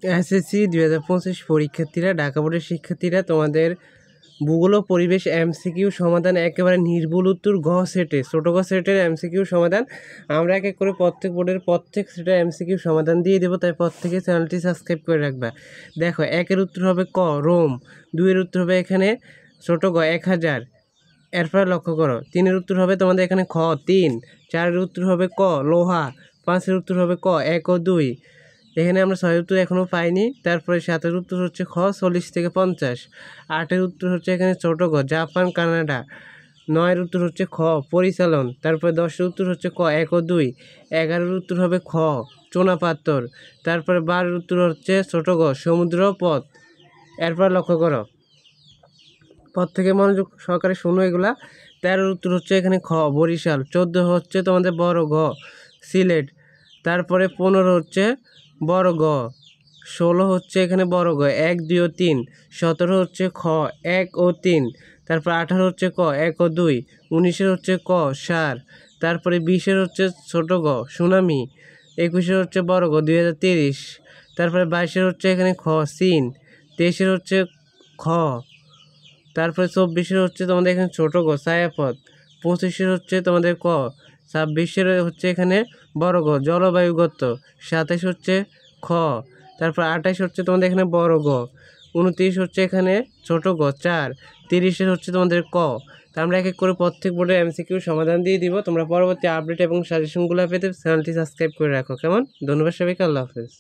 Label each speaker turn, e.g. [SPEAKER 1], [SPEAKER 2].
[SPEAKER 1] SSC 2025 পরীক্ষার্থীরা, ঢাকা বোর্ডের শিক্ষার্থীরা, তোমাদের ভূগোল ও পরিবেশ এমসিকিউ সমাধান একেবারে নির্ভুল উত্তর গ সেটে, ছোটো গ সেটের এমসিকিউ সমাধান আমরা এক এক করে প্রত্যেক বোর্ডের প্রত্যেক সেটের এমসিকিউ সমাধান দিয়ে দেবো। তাই প্রত্যেকে চ্যানেলটি সাবস্ক্রাইব করে রাখবা। দেখো, একের উত্তর হবে ক রোম, দুইয়ের উত্তর হবে এখানে ছোটো গ 1000, এরপরে লক্ষ্য করো। তিনের উত্তর হবে তোমাদের এখানে খ 3, চারের উত্তর হবে ক লোহা, পাঁচের উত্তর হবে ক 1 ও 2। এখানে আমরা 6 উত্তর এখনও পাইনি। তারপরে 7-এর উত্তর হচ্ছে খ 40 থেকে 50, 8-এর উত্তর হচ্ছে এখানে ছোট গ জাপান কানাডা, 9-এর উত্তর হচ্ছে খ পরিচালন, তারপরে 10-এর উত্তর হচ্ছে ক 1 ও 2, 11-এর উত্তর হবে খ চুনাপাত্তর, তারপরে 12-এর উত্তর হচ্ছে ছোট গ সমুদ্র পথ। এরপর লক্ষ্য করো, পথ থেকে মনোযোগ সহকারে শুনো এগুলা। 13-এর উত্তর হচ্ছে এখানে খ বরিশাল, 14 হচ্ছে তোমাদের বড় গ সিলেট, তারপরে 15 হচ্ছে বড় গ, 16 হচ্ছে এখানে বড় গ 1, 2 ও 3, 17 হচ্ছে খ 1 ও 3, তারপর 18 হচ্ছে ক 1 ও 2, 19-এর হচ্ছে ক সার, তারপরে 20-এর হচ্ছে ছোট গ সুনামি, 21-এর হচ্ছে বড় গ 2023, তারপরে 22-এর হচ্ছে এখানে খ চীন, 23-এর হচ্ছে খ, তারপরে 24-এর হচ্ছে তোমাদের এখানে ছোট গ ছায়াপথ, 25-এর হচ্ছে তোমাদের ক, 26-এর হচ্ছে এখানে বড় গ জলবায়ুগত, 27 হচ্ছে খ, তারপর 28 হচ্ছে তোমাদের এখানে বড় গ, 29 হচ্ছে এখানে ছোট গ 4, 30-এর হচ্ছে তোমাদের ক। তা আমরা এক এক করে প্রত্যেক বোর্ডের এমসিকিউ সমাধান দিয়ে দিব। তোমরা পরবর্তী আপডেট এবং সাজেশনগুলো পেতে চ্যানেলটি সাবস্ক্রাইব করে রাখো। কেমন? ধন্যবাদ সবাইকে, আল্লাহ হাফেজ।